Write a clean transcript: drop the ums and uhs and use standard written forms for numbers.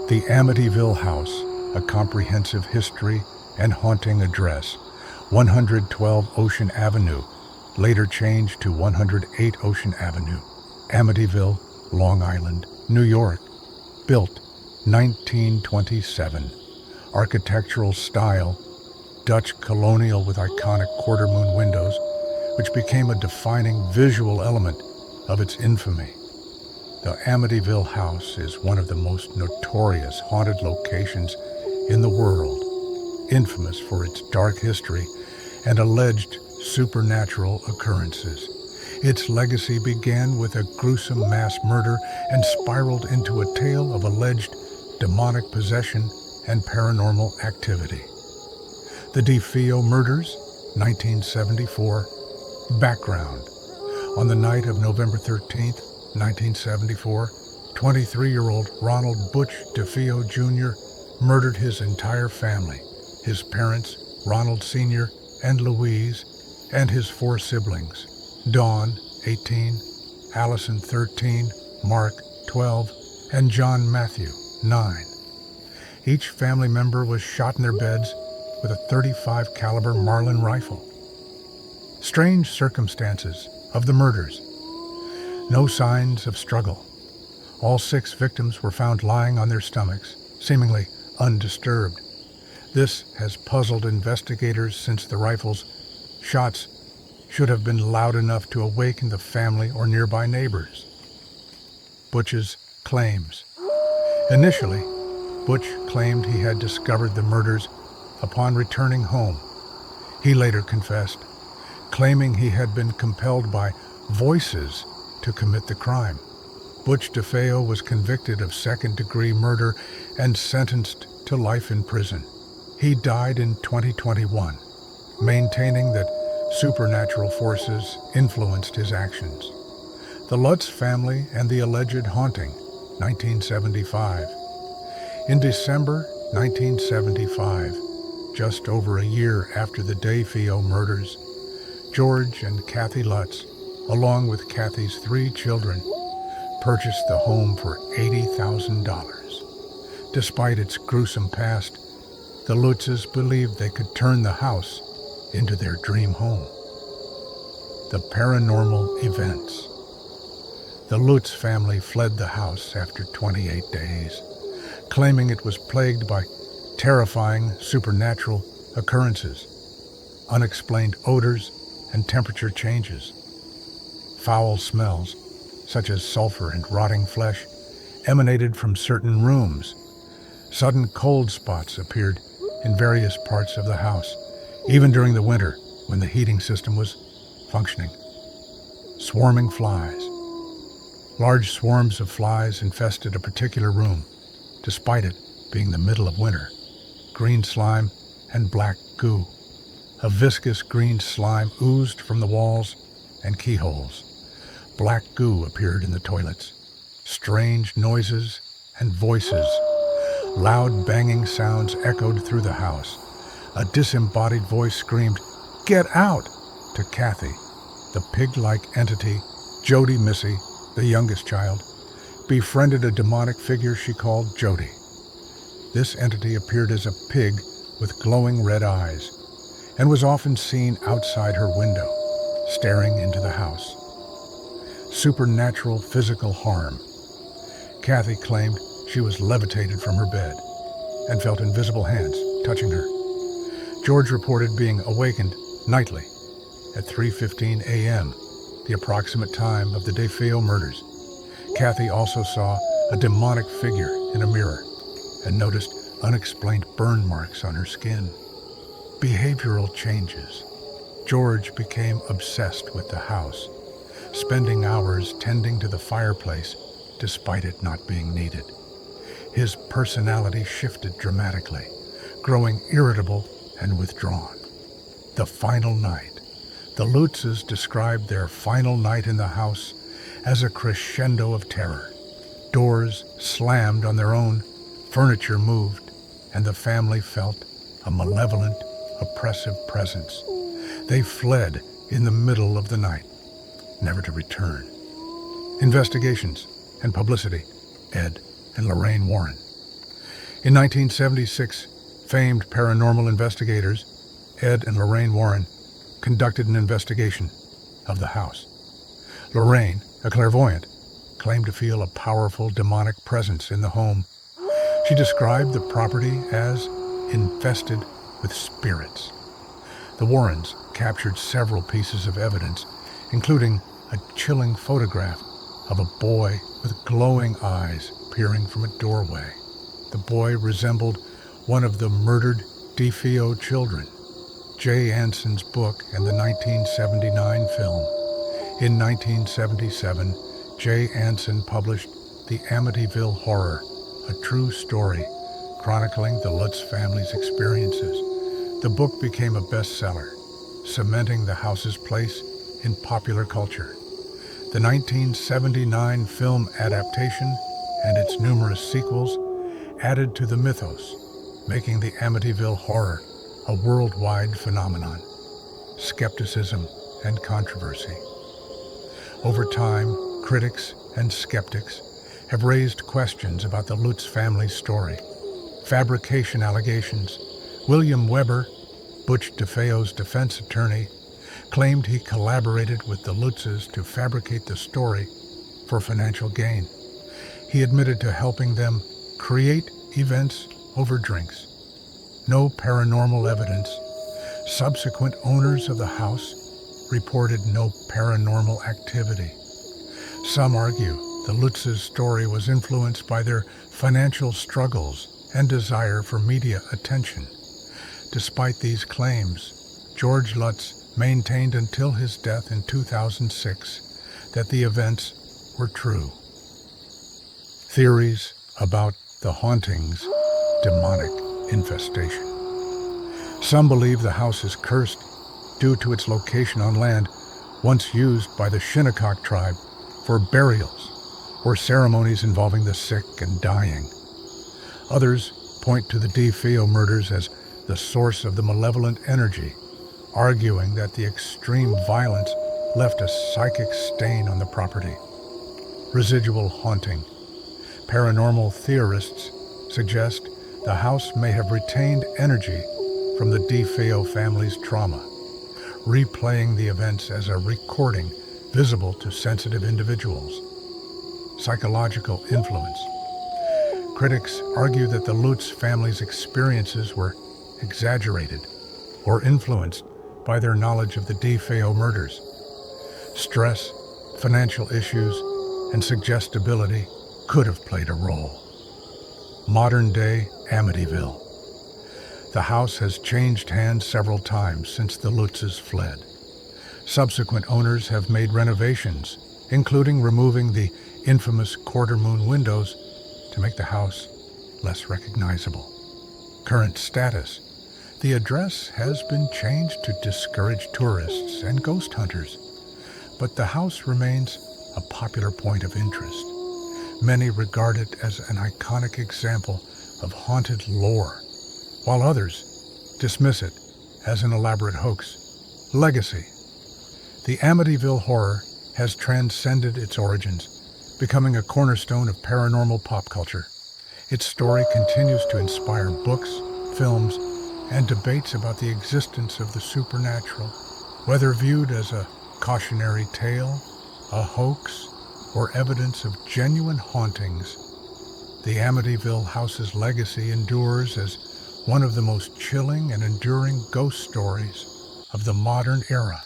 The Amityville House, a comprehensive history and haunting address, 112 Ocean Avenue, later changed to 108 Ocean Avenue, Amityville, Long Island, New York. Built 1927. Architectural style, Dutch colonial with iconic quarter-moon windows, which became a defining visual element of its infamy. The Amityville House is one of the most notorious haunted locations in the world, infamous for its dark history and alleged supernatural occurrences. Its legacy began with a gruesome mass murder and spiraled into a tale of alleged demonic possession and paranormal activity. The DeFeo murders, 1974. Background. On the night of November 13th, 1974, 23-year-old Ronald Butch DeFeo Jr. murdered his entire family, his parents, Ronald Sr. and Louise, and his 4 siblings, Dawn, 18, Allison, 13, Mark, 12, and John Matthew, 9. Each family member was shot in their beds with a .35 caliber Marlin rifle. Strange circumstances of the murders. No signs of struggle. All 6 victims were found lying on their stomachs, seemingly undisturbed. This has puzzled investigators since the rifle's shots should have been loud enough to awaken the family or nearby neighbors. Butch's claims. Initially, Butch claimed he had discovered the murders upon returning home. He later confessed, claiming he had been compelled by voices to commit the crime. Butch DeFeo was convicted of second-degree murder and sentenced to life in prison. He died in 2021, maintaining that supernatural forces influenced his actions. The Lutz family and the alleged haunting, 1975. In December 1975, just over a year after the DeFeo murders, George and Kathy Lutz, along with Kathy's 3 children, purchased the home for $80,000. Despite its gruesome past, the Lutzes believed they could turn the house into their dream home. The paranormal events. The Lutz family fled the house after 28 days, claiming it was plagued by terrifying supernatural occurrences, unexplained odors and temperature changes. Foul smells, such as sulfur and rotting flesh, emanated from certain rooms. Sudden cold spots appeared in various parts of the house, even during the winter when the heating system was functioning. Swarming flies. Large swarms of flies infested a particular room, despite it being the middle of winter. Green slime and black goo. A viscous green slime oozed from the walls and keyholes. Black goo appeared in the toilets. Strange noises and voices. Loud banging sounds echoed through the house. A disembodied voice screamed, "Get out!" to Kathy. The pig-like entity, Jody Missy, the youngest child, befriended a demonic figure she called Jody. This entity appeared as a pig with glowing red eyes and was often seen outside her window, staring into the house. Supernatural physical harm. Kathy claimed she was levitated from her bed and felt invisible hands touching her. George reported being awakened nightly at 3:15 a.m., the approximate time of the DeFeo murders. Kathy also saw a demonic figure in a mirror and noticed unexplained burn marks on her skin. Behavioral changes. George became obsessed with the house, spending hours tending to the fireplace despite it not being needed. His personality shifted dramatically, growing irritable and withdrawn. The final night. The Lutzes described their final night in the house as a crescendo of terror. Doors slammed on their own, furniture moved, and the family felt a malevolent, oppressive presence. They fled in the middle of the night, never to return. Investigations and publicity. Ed and Lorraine Warren. In 1976, famed paranormal investigators Ed and Lorraine Warren conducted an investigation of the house. Lorraine, a clairvoyant, claimed to feel a powerful demonic presence in the home. She described the property as infested with spirits. The Warrens captured several pieces of evidence, including a chilling photograph of a boy with glowing eyes peering from a doorway. The boy resembled one of the murdered DeFeo children. Jay Anson's book and the 1979 film. In 1977, Jay Anson published The Amityville Horror, a true story chronicling the Lutz family's experiences. The book became a bestseller, cementing the house's place in popular culture. The 1979 film adaptation and its numerous sequels added to the mythos, making the Amityville Horror a worldwide phenomenon. Skepticism and controversy. Over time, critics and skeptics have raised questions about the Lutz family's story. Fabrication allegations. William Weber, Butch DeFeo's defense attorney, claimed he collaborated with the Lutzes to fabricate the story for financial gain. He admitted to helping them create events over drinks. No paranormal evidence. Subsequent owners of the house reported no paranormal activity. Some argue the Lutz's story was influenced by their financial struggles and desire for media attention. Despite these claims, George Lutz maintained until his death in 2006 that the events were true. Theories about the hauntings, demonic infestation. Some believe the house is cursed due to its location on land once used by the Shinnecock tribe for burials or ceremonies involving the sick and dying. Others point to the DeFeo murders as the source of the malevolent energy, arguing that the extreme violence left a psychic stain on the property. Residual haunting. Paranormal theorists suggest the house may have retained energy from the DeFeo family's trauma, replaying the events as a recording visible to sensitive individuals. Psychological influence. Critics argue that the Lutz family's experiences were exaggerated or influenced by their knowledge of the DeFeo murders. Stress, financial issues, and suggestibility could have played a role. Modern-day Amityville. The house has changed hands several times since the Lutzes fled. Subsequent owners have made renovations, including removing the infamous quarter-moon windows to make the house less recognizable. Current status. The address has been changed to discourage tourists and ghost hunters, but the house remains a popular point of interest. Many regard it as an iconic example of haunted lore, while others dismiss it as an elaborate hoax. Legacy. The Amityville Horror has transcended its origins, becoming a cornerstone of paranormal pop culture. Its story continues to inspire books, films, and debates about the existence of the supernatural. Whether viewed as a cautionary tale, a hoax, or evidence of genuine hauntings, the Amityville house's legacy endures as one of the most chilling and enduring ghost stories of the modern era.